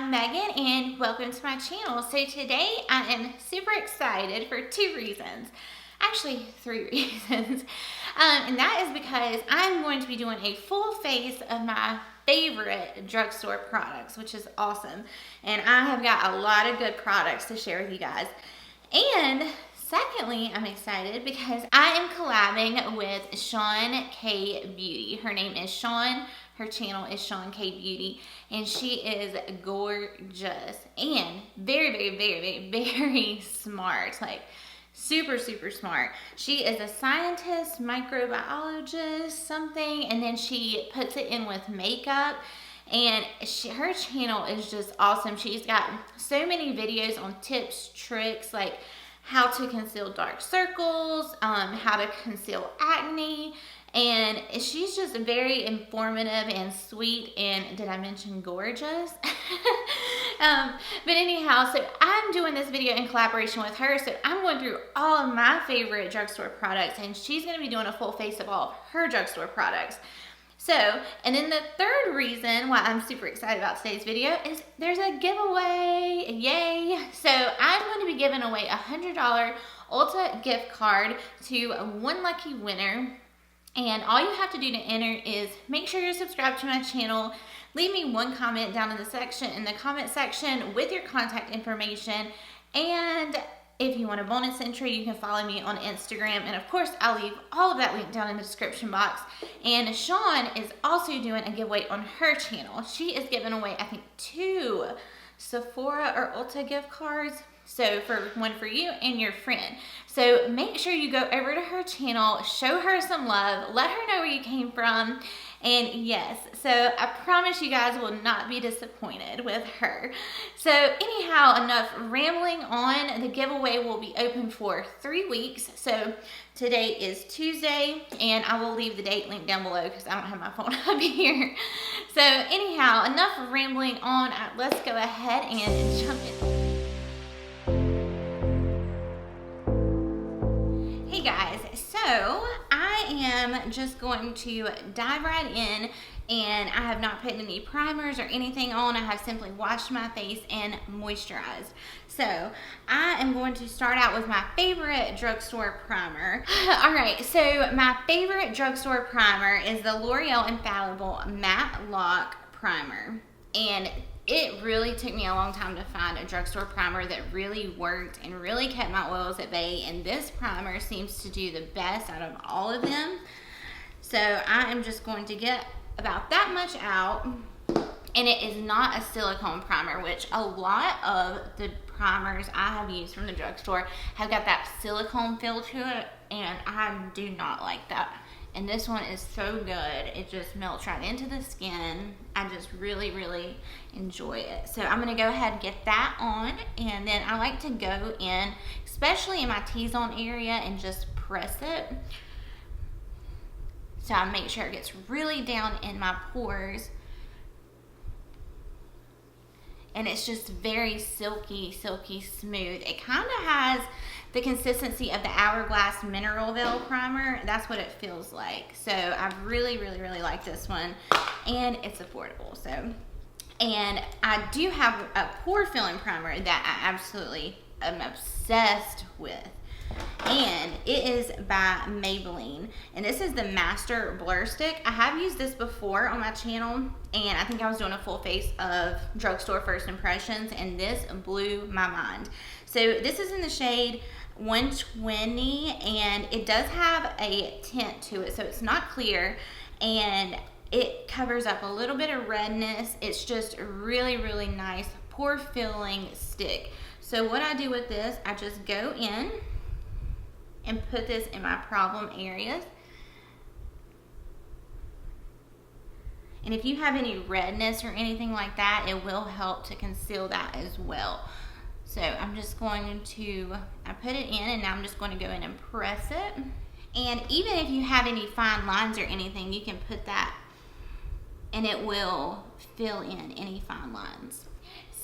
I'm Megan and welcome to my channel. So today I am super excited for two reasons. Actually, three reasons. And that is because I'm going to be doing a full face of my favorite drugstore products, which is awesome. And I have got a lot of good products to share with you guys. And secondly, I'm excited because I am collabing with SeanKBeauty. Her name is Sean. Her channel is SeanKBeauty, and she is gorgeous and very smart. Like super smart. She is a scientist, microbiologist, something, and then she puts it in with makeup. And her channel is just awesome. She's got so many videos on tips, tricks, like how to conceal dark circles, how to conceal acne. And she's just very informative and sweet, and did I mention gorgeous? But anyhow, so I'm doing this video in collaboration with her, so I'm going through all of my favorite drugstore products, and she's going to be doing a full face of all of her drugstore products. So, and then the third reason why I'm super excited about today's video is there's a giveaway, yay! So I'm going to be giving away a $100 ULTA gift card to one lucky winner. And all you have to do to enter is make sure you're subscribed to my channel. Leave me one comment down in the comment section with your contact information. And if you want a bonus entry, you can follow me on Instagram. And of course, I'll leave all of that link down in the description box. And Sean is also doing a giveaway on her channel. She is giving away, I think, 2 Sephora or ULTA gift cards. So one for you and your friend. So make sure you go over to her channel, show her some love, let her know where you came from. And yes, so I promise you guys will not be disappointed with her. So anyhow, enough rambling on. The giveaway will be open for 3 weeks. So today is Tuesday, and I will leave the date link down below because I don't have my phone up here. So anyhow, enough rambling on. Let's go ahead and jump in. Hey guys, so I am just going to dive right in, and I have not put any primers or anything on. I have simply washed my face and moisturized. So I am going to start out with my favorite drugstore primer. All right, so my favorite drugstore primer is the L'Oreal Infallible Matte Lock Primer. And it really took me a long time to find a drugstore primer that really worked and really kept my oils at bay, and this primer seems to do the best out of all of them. So I am just going to get about that much out, and it is not a silicone primer, which a lot of the primers I have used from the drugstore have got that silicone feel to it, and I do not like that. And this one is so good. It just melts right into the skin. I just really enjoy it. So I'm gonna go ahead and get that on, and then I like to go in, especially in my T-zone area, and just press it. So I make sure it gets really down in my pores. And it's just very silky smooth. It kind of has the consistency of the Hourglass Mineral Veil Primer. That's what it feels like. So I really like this one, and it's affordable. So, and I do have a pore filling primer that I absolutely am obsessed with, and it is by Maybelline, and this is the Master Blur Stick. I have used this before on my channel, and I think I was doing a full face of drugstore first impressions, and this blew my mind. So this is in the shade 120, and it does have a tint to it, so it's not clear, and it covers up a little bit of redness. It's just really nice pore filling stick. So what I do with this, I just go in and put this in my problem areas. And if you have any redness or anything like that, it will help to conceal that as well. So I'm just going to, I put it in, and now I'm just going to go in and press it. And even if you have any fine lines or anything, you can put that, and it will fill in any fine lines.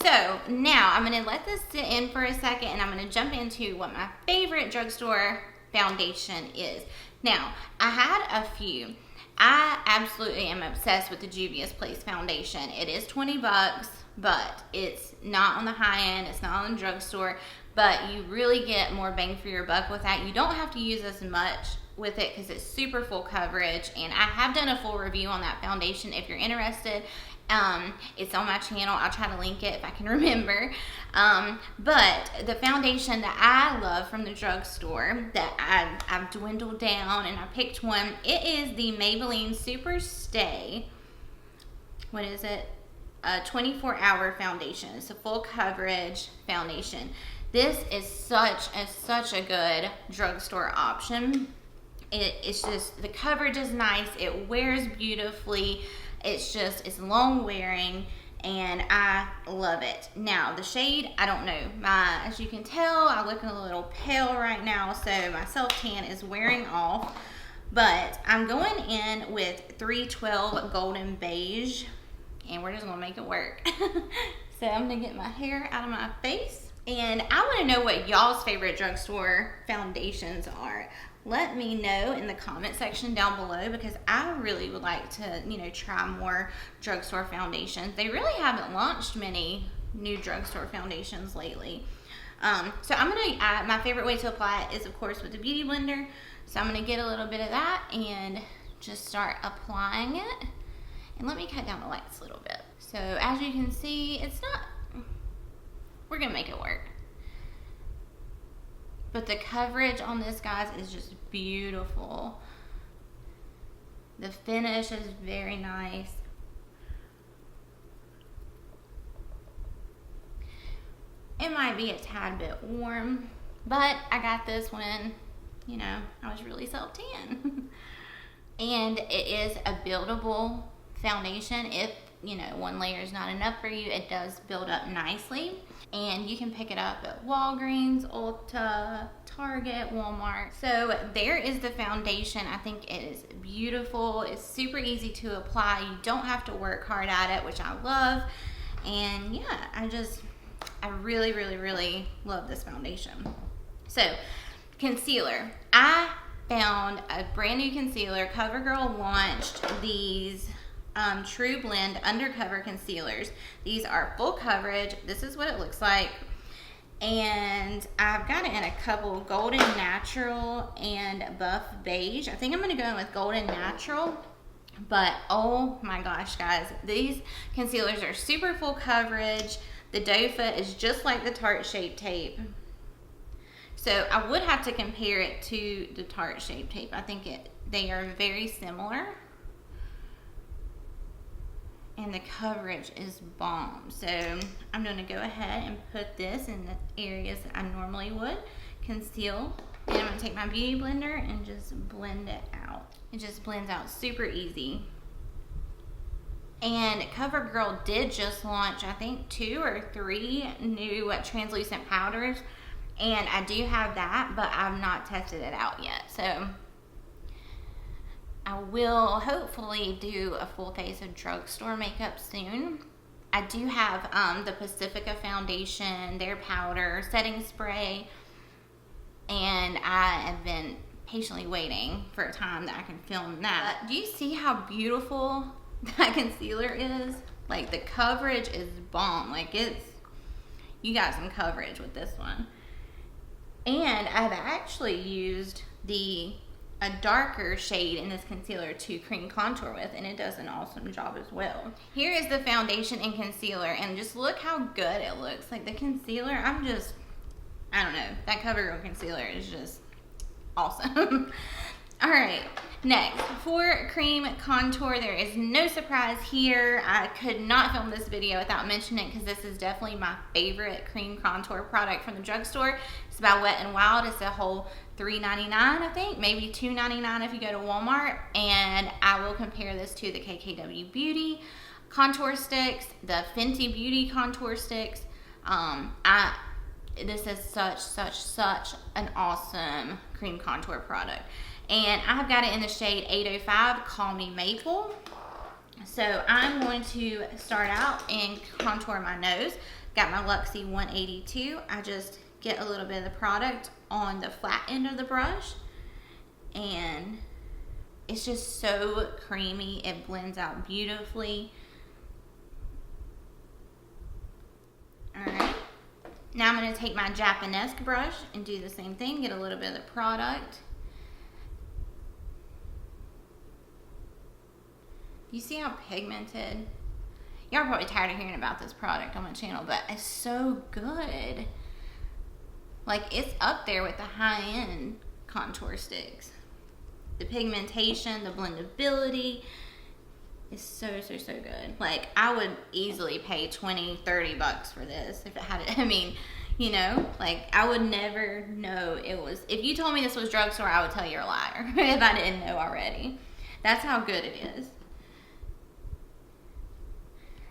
So now I'm going to let this sit in for a second, and I'm going to jump into what my favorite drugstore foundation is. Now, I had a few. I absolutely am obsessed with the Juvia's Place foundation. It is $20, but it's not on the high end, it's not on the drugstore, but you really get more bang for your buck with that. You don't have to use as much with it because it's super full coverage, and I have done a full review on that foundation if you're interested. It's on my channel. I'll try to link it if I can remember. But the foundation that I love from the drugstore that I've dwindled down and I picked one, it is the Maybelline Super Stay. What is it? A 24-hour foundation. It's a full coverage foundation. This is such a good drugstore option. It's just, the coverage is nice. It wears beautifully. It's long wearing, and I love it. Now, the shade, I don't know. As you can tell, I look a little pale right now, so my self-tan is wearing off. But I'm going in with 312 Golden Beige, and we're just gonna make it work. So I'm gonna get my hair out of my face. And I wanna know what y'all's favorite drugstore foundations are. Let me know in the comment section down below, because I really would like to, try more drugstore foundations. They really haven't launched many new drugstore foundations lately. So I'm gonna add, my favorite way to apply it is of course with the Beauty Blender. So I'm gonna get a little bit of that and just start applying it. And let me cut down the lights a little bit. So as you can see, we're gonna make it work. But the coverage on this, guys, is just beautiful. The finish is very nice. It might be a tad bit warm, but I got this when, I was really self-tan. And it is a buildable foundation. If, one layer is not enough for you, it does build up nicely. And you can pick it up at Walgreens, ULTA, Target, Walmart. So there is the foundation. I think it is beautiful. It's super easy to apply. You don't have to work hard at it, which I love. And yeah, I really, really, really love this foundation. So concealer. I found a brand new concealer. CoverGirl launched these True Blend Undercover Concealers. These are full coverage. This is what it looks like. And I've got it in a couple, Golden Natural and Buff Beige. I think I'm going to go in with Golden Natural. But oh my gosh, guys, these concealers are super full coverage. The doe foot is just like the Tarte Shape Tape. So I would have to compare it to the Tarte Shape Tape. I think they are very similar. And the coverage is bomb. So I'm going to go ahead and put this in the areas that I normally would conceal. And I'm going to take my Beauty Blender and just blend it out. It just blends out super easy. And CoverGirl did just launch, I think, 2 or 3 new translucent powders. And I do have that, but I've not tested it out yet. So I will hopefully do a full face of drugstore makeup soon. I do have the Pacifica foundation, their powder, setting spray, and I have been patiently waiting for a time that I can film that. But do you see how beautiful that concealer is? Like, the coverage is bomb. Like, you got some coverage with this one. And I've actually used a darker shade in this concealer to cream contour with, and it does an awesome job as well. Here is the foundation and concealer, and just look how good it looks. Like, the concealer, I don't know, that CoverGirl concealer is just awesome. All right, next, for cream contour, there is no surprise here. I could not film this video without mentioning it, because this is definitely my favorite cream contour product from the drugstore. It's by Wet n Wild. It's a whole $3.99, I think, maybe $2.99 if you go to Walmart. And I will compare this to the KKW Beauty contour sticks, the Fenty Beauty contour sticks. This is such an awesome cream contour product. And I've got it in the shade 805, Call Me Maple. So I'm going to start out and contour my nose. Got my Luxie 182. I just get a little bit of the product on the flat end of the brush, and it's just so creamy. It blends out beautifully. Now I'm going to take my Japanese brush and do the same thing, get a little bit of the product. You see how pigmented? Y'all are probably tired of hearing about this product on my channel, but it's so good. Like, it's up there with the high-end contour sticks. The pigmentation, the blendability is so, so, so good. Like, I would easily pay 20, 30 bucks for this if it had it. I mean, you know, like, I would never know it was. If you told me this was Drugstore, I would tell you you're a liar if I didn't know already. That's how good it is.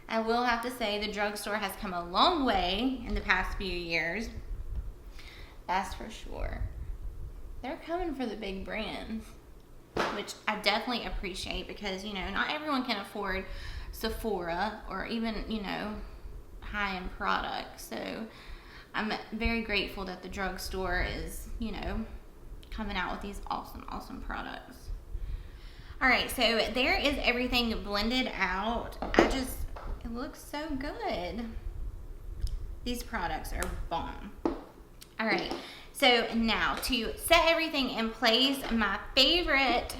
I will have to say the Drugstore has come a long way in the past few years. That's for sure. They're coming for the big brands, which I definitely appreciate because, you know, not everyone can afford Sephora or even, you know, high-end products. So I'm very grateful that the Drugstore is, you know, coming out with these awesome, awesome products. All right, so there is everything blended out. It looks so good. These products are bomb. All right, so now to set everything in place, my favorite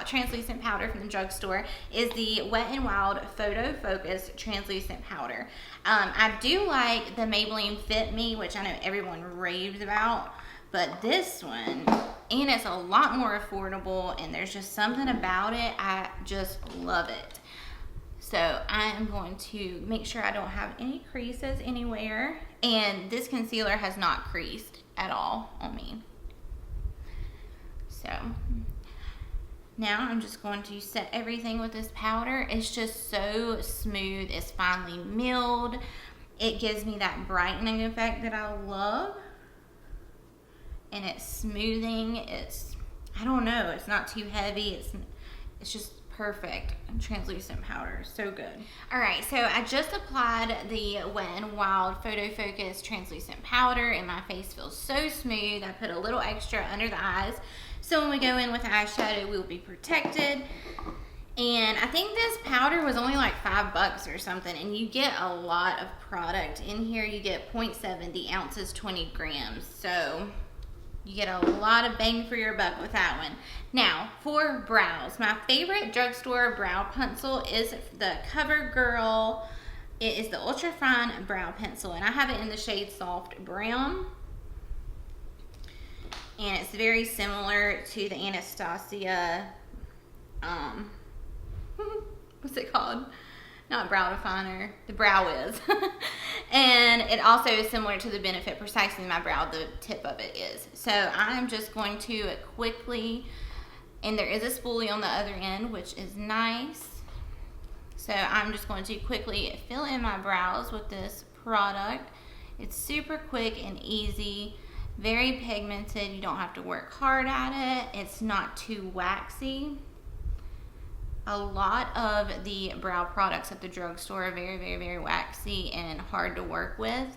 translucent powder from the Drugstore is the Wet n Wild Photo Focus Translucent Powder. I do like the Maybelline Fit Me, which I know everyone raves about, but this one, and it's a lot more affordable, and there's just something about it, I just love it. So I'm going to make sure I don't have any creases anywhere, and this concealer has not creased at all on me. So now I'm just going to set everything with this powder. It's just so smooth, it's finely milled. It gives me that brightening effect that I love. And it's smoothing, I don't know, it's not too heavy, it's just perfect. Translucent powder, so good. All right, so I just applied the Wet n Wild Photo Focus Translucent Powder, and my face feels so smooth. I put a little extra under the eyes, so when we go in with eyeshadow, we'll be protected. And I think this powder was only like $5 or something, and you get a lot of product in here. You get 0.70 ounces, 20 grams, so you get a lot of bang for your buck with that one. Now, for brows, my favorite Drugstore brow pencil is the CoverGirl. It is the Ultra Fine Brow Pencil, and I have it in the shade Soft Brown. And it's very similar to the Anastasia, what's it called? Not Brow Definer, the Brow Wiz. And it also is similar to the Benefit Precisely My Brow, the tip of it is. So I'm just going to quickly, and there is a spoolie on the other end, which is nice. So I'm just going to quickly fill in my brows with this product. It's super quick and easy, very pigmented. You don't have to work hard at it. It's not too waxy. A lot of the brow products at the Drugstore are very, very, very waxy and hard to work with,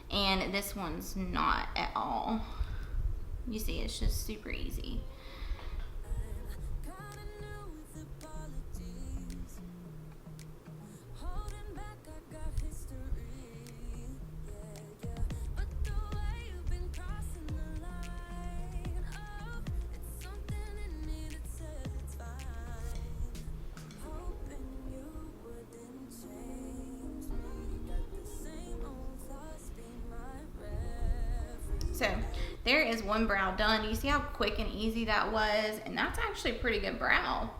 and this one's not at all. You see, it's just super easy. So there is one brow done. You see how quick and easy that was? And that's actually a pretty good brow.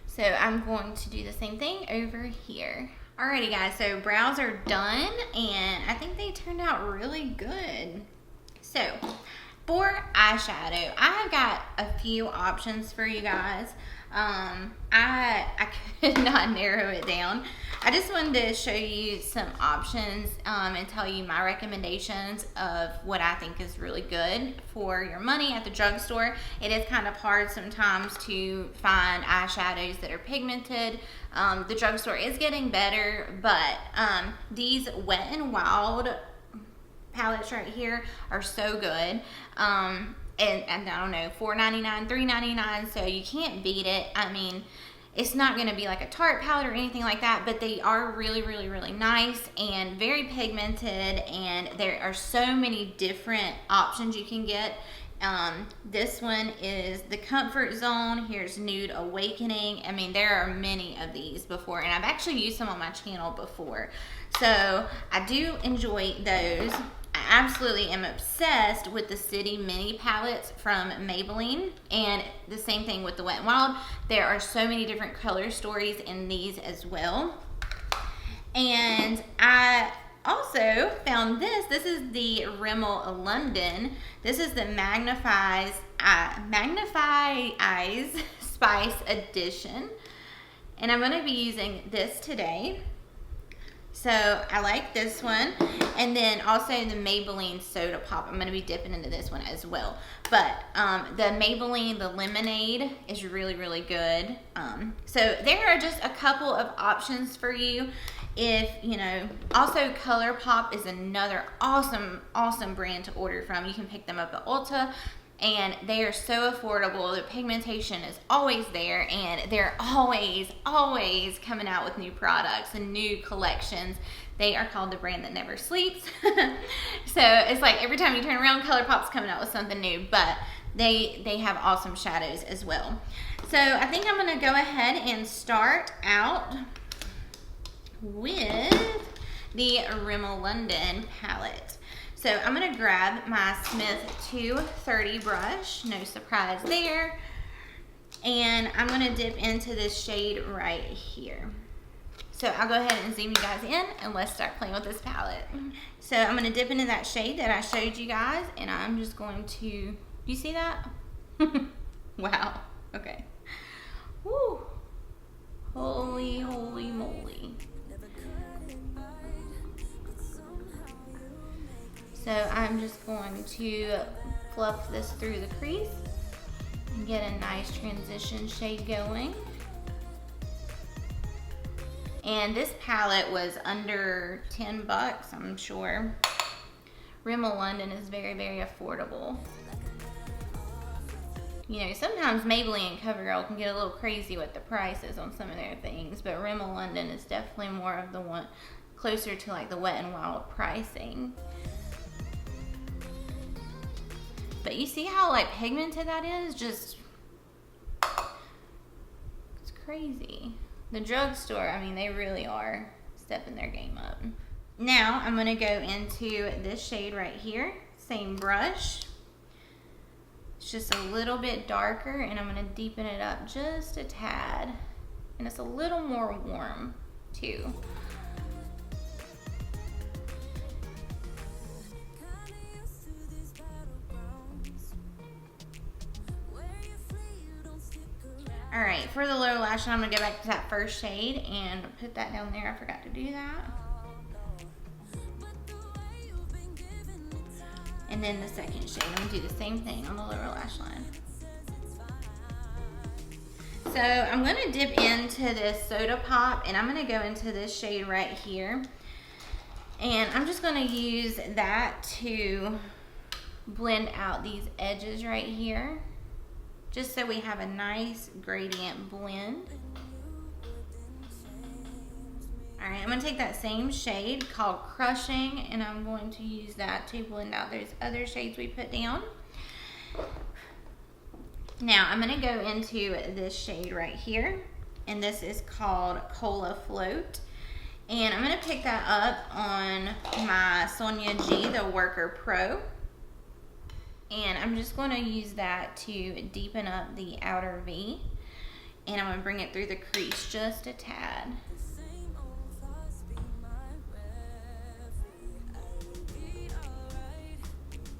So I'm going to do the same thing over here. Alrighty guys, so brows are done, and I think they turned out really good. So for eyeshadow, I've got a few options for you guys. I could not narrow it down. I just wanted to show you some options and tell you my recommendations of what I think is really good for your money at the Drugstore. It is kind of hard sometimes to find eyeshadows that are pigmented. The Drugstore is getting better, but these Wet n Wild palettes right here are so good. And I don't know, $4.99, $3.99, so you can't beat it. I mean, It's not going to be like a Tarte palette or anything like that, but they are really, really, really nice and very pigmented, and there are so many different options you can get. This one is the Comfort Zone. Here's Nude Awakening. I mean, there are many of these before, and I've actually used some on my channel before. So I do enjoy those. I absolutely am obsessed with the City Mini palettes from Maybelline, and the same thing with the Wet n Wild. There are so many different color stories in these as well. And I also found this. This is the Rimmel London. This is the Magnify Eyes Spice Edition, and I'm going to be using this today. So I like this one, and then also the Maybelline Soda Pop. I'm going to be dipping into this one as well. But the Maybelline, the Lemonade, is really, really good. So there are just a couple of options for you. If, you know, also ColourPop is another awesome, awesome brand to order from. You can pick them up at ULTA, and they are so affordable. The pigmentation is always there, and they're always, always coming out with new products and new collections. They are called the brand that never sleeps. So it's like every time you turn around, ColourPop's coming out with something new, but they have awesome shadows as well. So I think I'm going to go ahead and start out with the Rimmel London palette. So I'm going to grab my Smith 230 brush, no surprise there, and I'm going to dip into this shade right here. So I'll go ahead and zoom you guys in, and let's start playing with this palette. So I'm going to dip into that shade that I showed you guys, and I'm just going to, do you see that? Wow, okay. Woo. Holy, holy moly. So I'm just going to fluff this through the crease and get a nice transition shade going. And this palette was under 10 bucks, I'm sure. Rimmel London is very, very affordable. You know, sometimes Maybelline and CoverGirl can get a little crazy with the prices on some of their things, but Rimmel London is definitely more of the one closer to like the Wet n Wild pricing. But you see how like pigmented that is? Just, it's crazy. The Drugstore, I mean, they really are stepping their game up. Now I'm gonna go into this shade right here, same brush. It's just a little bit darker, and I'm gonna deepen it up just a tad. And it's a little more warm too. All right, for the lower lash line, I'm gonna go back to that first shade and put that down there. I forgot to do that. And then the second shade, I'm gonna do the same thing on the lower lash line. So I'm gonna dip into this Soda Pop, and I'm gonna go into this shade right here. And I'm just gonna use that to blend out these edges right here, just so we have a nice gradient blend. All right, I'm gonna take that same shade called Crushing, and I'm going to use that to blend out those other shades we put down. Now I'm gonna go into this shade right here, and this is called Cola Float. And I'm gonna pick that up on my Sonia G, the Worker Pro. And I'm just going to use that to deepen up the outer V. And I'm going to bring it through the crease just a tad.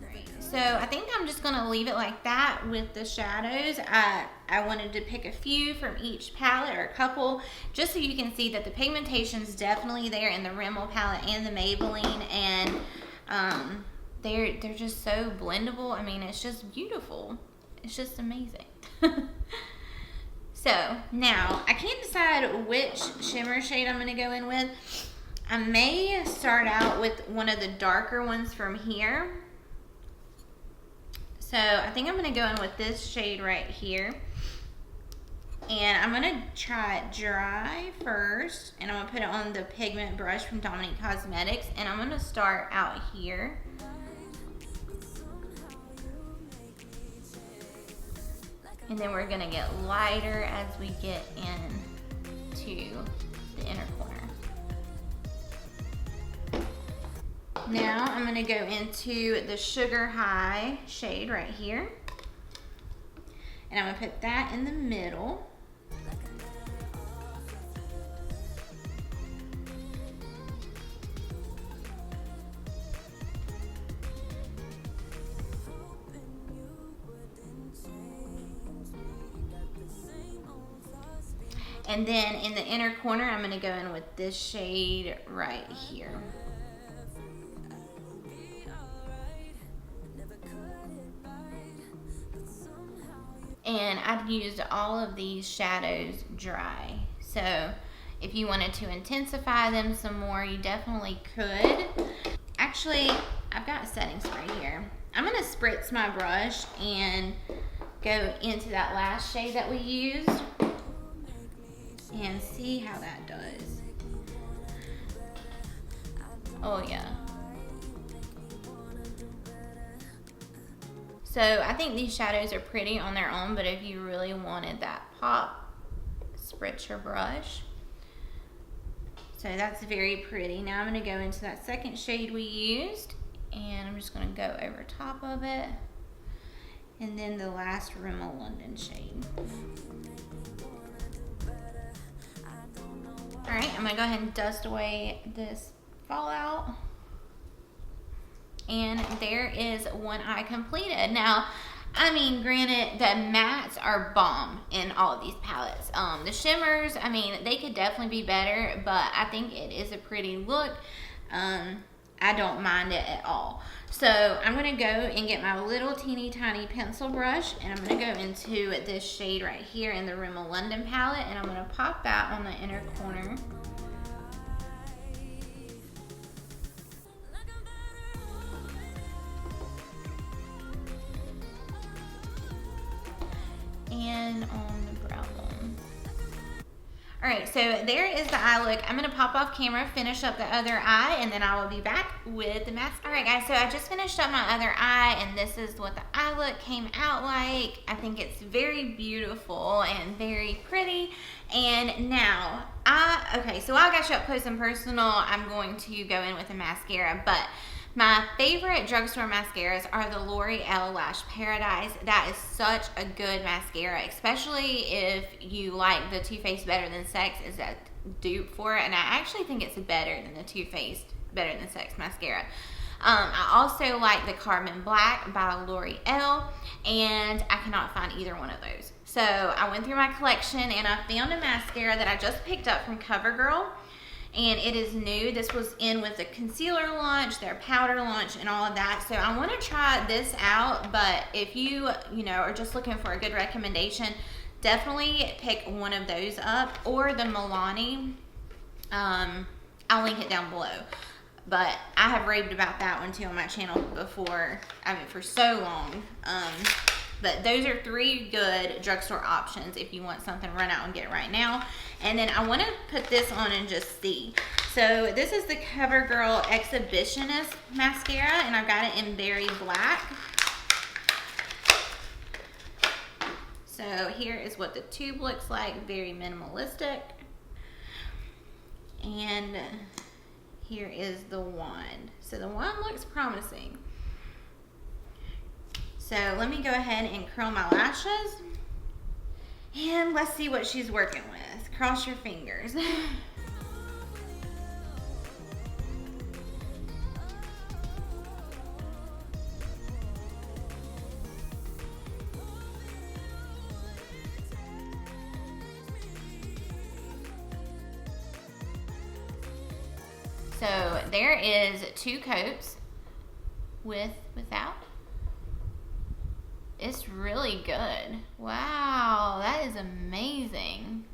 Great. So I think I'm just going to leave it like that with the shadows. I wanted to pick a few from each palette, or a couple, just so you can see that the pigmentation is definitely there in the Rimmel palette and the Maybelline. And they're just so blendable. I mean, it's just beautiful. It's just amazing. So now I can't decide which shimmer shade I'm going to go in with. I may start out with one of the darker ones from here. So I think I'm going to go in with this shade right here. And I'm gonna try it dry first, and I'm gonna put it on the pigment brush from Dominique Cosmetics, and I'm gonna start out here. And then we're gonna get lighter as we get into the inner corner. Now I'm gonna go into the Sugar High shade right here. And I'm gonna put that in the middle. And then in the inner corner, I'm gonna go in with this shade right here. And I've used all of these shadows dry. So if you wanted to intensify them some more, you definitely could. Actually, I've got a setting spray here. I'm gonna spritz my brush and go into that last shade that we used and see how that does. Oh yeah. So I think these shadows are pretty on their own, but if you really wanted that pop, spritz your brush. So that's very pretty. Now I'm gonna go into that second shade we used, and I'm just gonna go over top of it. And then the last Rimmel London shade. All right, I'm gonna go ahead and dust away this fallout. And there is one eye completed. Now, I mean, granted, the mattes are bomb in all of these palettes. The shimmers, I mean, they could definitely be better, but I think it is a pretty look. I don't mind it at all. So I'm gonna go and get my little teeny tiny pencil brush, and I'm gonna go into this shade right here in the Rimmel London palette, and I'm gonna pop that on the inner corner. And on the brow bone. All right, so there is the eye look. I'm gonna pop off camera, finish up the other eye, and then I will be back with the mask. All right, guys, so I just finished up my other eye, and this is what the eye look came out like. I think it's very beautiful and very pretty. And now, okay, so I got you up close and personal. I'm going to go in with a mascara, but my favorite drugstore mascaras are the L'Oreal Lash Paradise. That is such a good mascara, especially if you like the Too Faced Better Than Sex is that dupe for it. And I actually think it's better than the Too Faced Better Than Sex mascara. I also like the Carbon Black by L'Oreal, and I cannot find either one of those. So I went through my collection and I found a mascara that I just picked up from CoverGirl. And it is new. This was in with the concealer launch, their powder launch, and all of that. So I want to try this out, but if you are just looking for a good recommendation, definitely pick one of those up, or the Milani. I'll link it down below. But I have raved about that one too on my channel before, for so long. But those are 3 good drugstore options if you want something, run out and get it right now. And then I want to put this on and just see. So this is the CoverGirl Exhibitionist mascara, and I've got it in Berry Black. So here is what the tube looks like, very minimalistic. And here is the wand. So the wand looks promising. So let me go ahead and curl my lashes, and let's see what she's working with. Cross your fingers. So there is 2 coats, without. It's really good. Wow, that is amazing.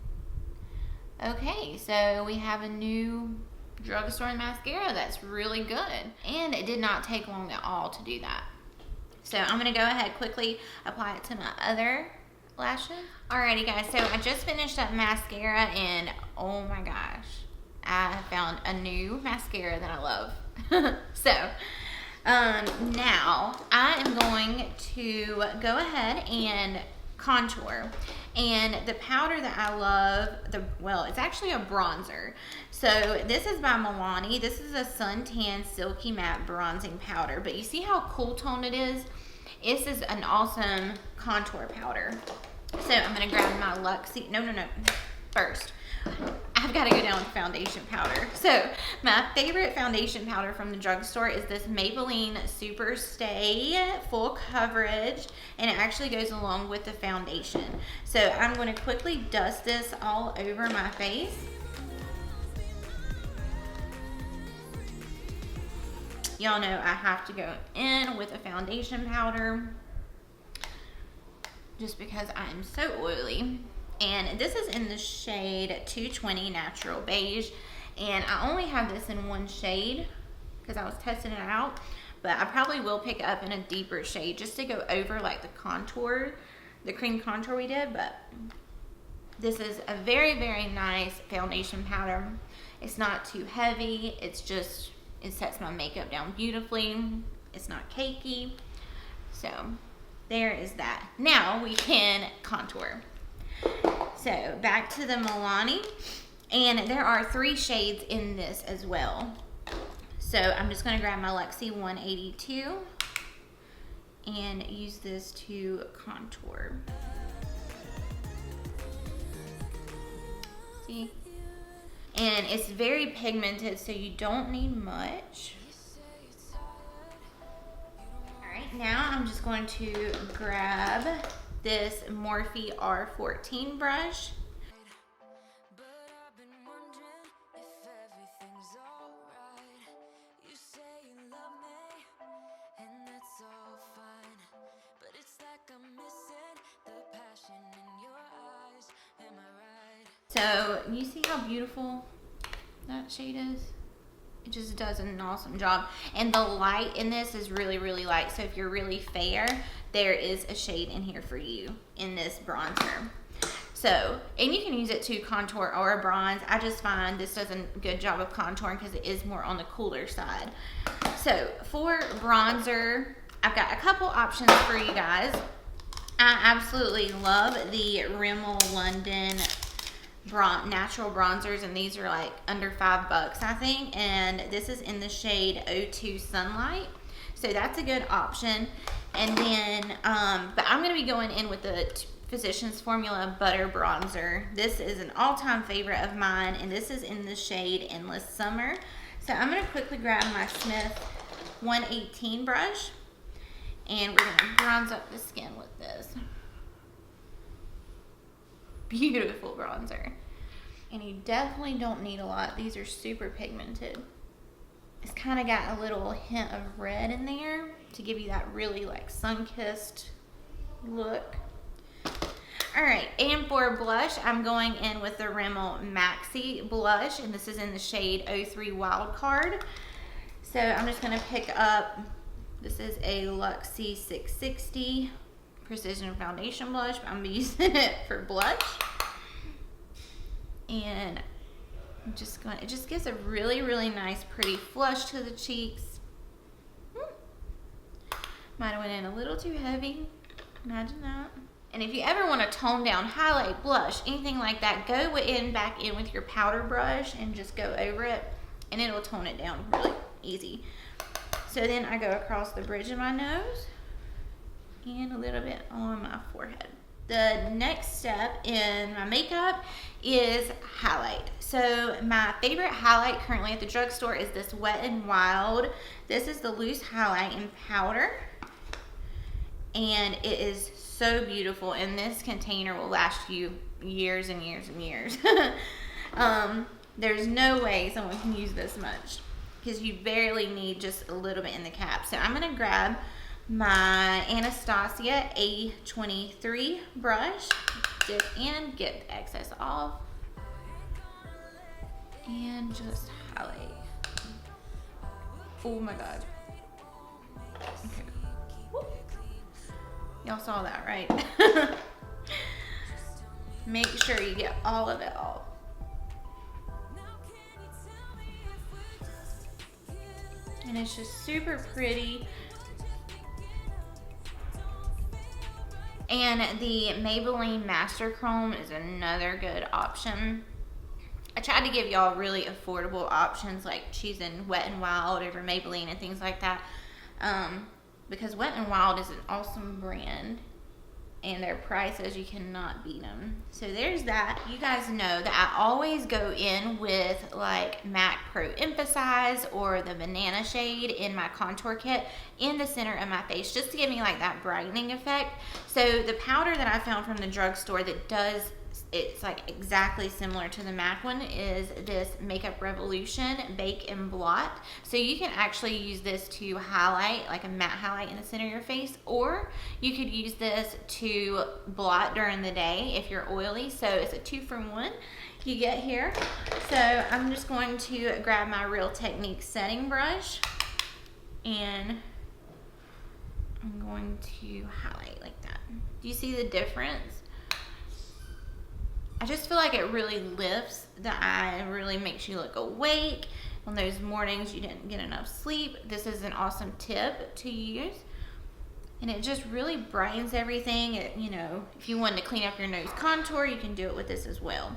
Okay, so we have a new drugstore mascara that's really good. And it did not take long at all to do that. So I'm gonna go ahead quickly apply it to my other lashes. Alrighty guys, so I just finished up mascara and oh my gosh, I found a new mascara that I love. So now I am going to go ahead and contour. And the powder that I love, well, it's actually a bronzer. So this is by Milani. This is a suntan silky matte bronzing powder. But you see how cool tone it is? This is an awesome contour powder. So I'm gonna grab my Luxie. No. First, I've got to go down with foundation powder. So my favorite foundation powder from the drugstore is this Maybelline Super Stay Full Coverage, and it actually goes along with the foundation. So I'm going to quickly dust this all over my face. Y'all know I have to go in with a foundation powder just because I am so oily. And this is in the shade 220 Natural Beige. And I only have this in one shade because I was testing it out. But I probably will pick it up in a deeper shade just to go over like the contour, the cream contour we did. But this is a very, very nice foundation powder. It's not too heavy. It's just, it sets my makeup down beautifully. It's not cakey. So there is that. Now we can contour. So back to the Milani, and there are 3 shades in this as well. So I'm just going to grab my Luxie 182 and use this to contour. See? And it's very pigmented, so you don't need much. Alright, now I'm just going to grab this Morphe R14 brush. So you see how beautiful that shade is? It just does an awesome job. And the light in this is really, really light. So if you're really fair, there is a shade in here for you in this bronzer. So, and you can use it to contour or bronze. I just find this does a good job of contouring because it is more on the cooler side. So for bronzer, I've got a couple options for you guys. I absolutely love the Rimmel London natural bronzers, and these are like under $5 I think, and this is in the shade 02 Sunlight, so that's a good option. And then but I'm going to be going in with the Physicians Formula Butter Bronzer. This is an all-time favorite of mine, and this is in the shade Endless Summer. So I'm going to quickly grab my Smith 118 brush, and we're going to bronze up the skin with this. Beautiful bronzer. And you definitely don't need a lot. These are super pigmented. It's kind of got a little hint of red in there to give you that really like sun-kissed look. Alright, and for blush, I'm going in with the Rimmel Maxi blush, and this is in the shade 03 Wild Card. So I'm just going to pick up, this is a Luxie 660 Precision Foundation Blush, but I'm using it for blush. And I'm just going, it just gives a really, really nice, pretty flush to the cheeks. Might have went in a little too heavy. Imagine that. And if you ever want to tone down, highlight, blush, anything like that, go back in with your powder brush and just go over it, and it'll tone it down really easy. So then I go across the bridge of my nose and a little bit on my forehead. The next step in my makeup is highlight. So my favorite highlight currently at the drugstore is this Wet n Wild. This is the loose highlight in powder, and it is so beautiful, and this container will last you years and years and years. There's no way someone can use this much because you barely need just a little bit in the cap. So I'm going to grab my Anastasia A23 brush, dip in, get the excess off, and just highlight. Oh my god. Okay. Y'all saw that, right? Make sure you get all of it off. And it's just super pretty. And the Maybelline Master Chrome is another good option. I tried to give y'all really affordable options, like choosing Wet n Wild over Maybelline and things like that, because Wet n Wild is an awesome brand, and their prices, you cannot beat them. So there's that. You guys know that I always go in with like MAC Pro Emphasize or the Banana shade in my contour kit in the center of my face, just to give me like that brightening effect. So the powder that I found from the drugstore that does, it's like exactly similar to the MAC one, is this Makeup Revolution Bake and Blot. So you can actually use this to highlight, like a matte highlight in the center of your face, or you could use this to blot during the day if you're oily. So it's a 2-for-1 you get here. So I'm just going to grab my Real Technique setting brush, and I'm going to highlight like that. Do you see the difference? I just feel like it really lifts the eye, really makes you look awake on those mornings you didn't get enough sleep. This is an awesome tip to use, and it just really brightens everything. You know, if you wanted to clean up your nose contour, you can do it with this as well.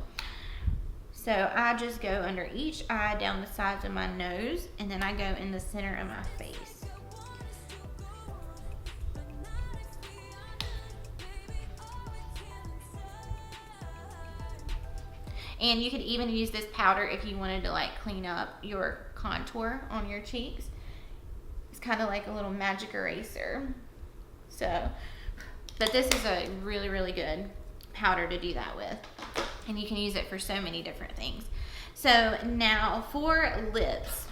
So I just go under each eye, down the sides of my nose, and then I go in the center of my face. And you could even use this powder if you wanted to like clean up your contour on your cheeks. It's kind of like a little magic eraser. So, but this is a really, really good powder to do that with. And you can use it for so many different things. So now for lips.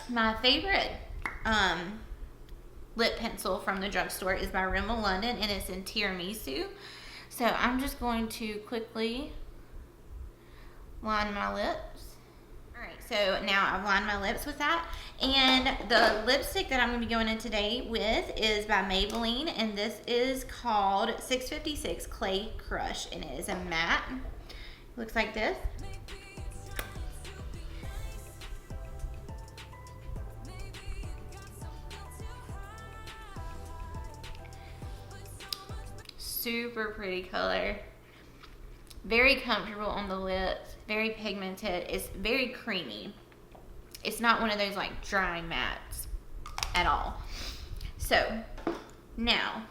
My favorite lip pencil from the drugstore is by Rimmel London, and it's in Tiramisu. So I'm just going to quickly line my lips. Alright, so now I've lined my lips with that. And the lipstick that I'm going to be going in today with is by Maybelline, and this is called 656 Clay Crush, and it is a matte. It looks like this. Super pretty color. Very comfortable on the lips, very pigmented. It's very creamy. It's not one of those like dry mattes at all. So now,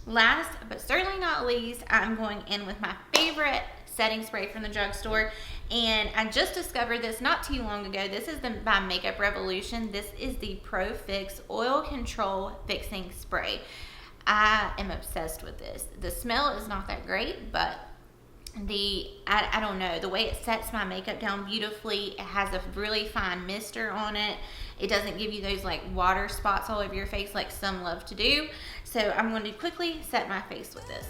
last but certainly not least, I'm going in with my favorite setting spray from the drugstore, and I just discovered this not too long ago. This is by Makeup Revolution. This is the Pro Fix Oil Control Fixing Spray. I am obsessed with this. The smell is not that great, but I don't know, the way it sets my makeup down beautifully. It has a really fine mister on it. It doesn't give you those like water spots all over your face like some love to do. So I'm going to quickly set my face with this.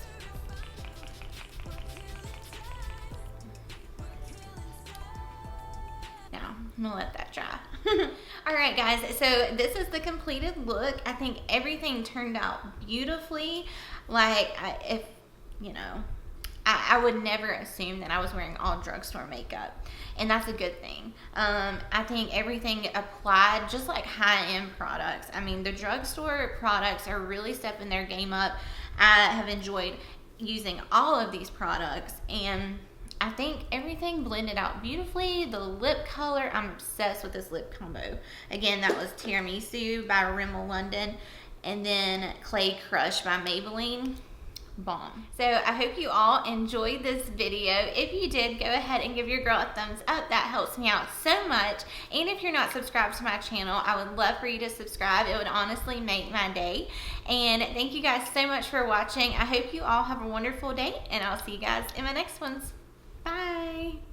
Now I'm gonna let that dry. Alright guys, so this is the completed look. I think everything turned out beautifully. Like, if you know, I would never assume that I was wearing all drugstore makeup, and that's a good thing. I think everything applied, just like high-end products. I mean, the drugstore products are really stepping their game up. I have enjoyed using all of these products, and I think everything blended out beautifully. The lip color, I'm obsessed with this lip combo. Again, that was Tiramisu by Rimmel London, and then Clay Crush by Maybelline. Bomb. So I hope you all enjoyed this video. If you did, go ahead and give your girl a thumbs up. That helps me out so much. And if you're not subscribed to my channel, I would love for you to subscribe. It would honestly make my day. And thank you guys so much for watching. I hope you all have a wonderful day, and I'll see you guys in my next ones. Bye.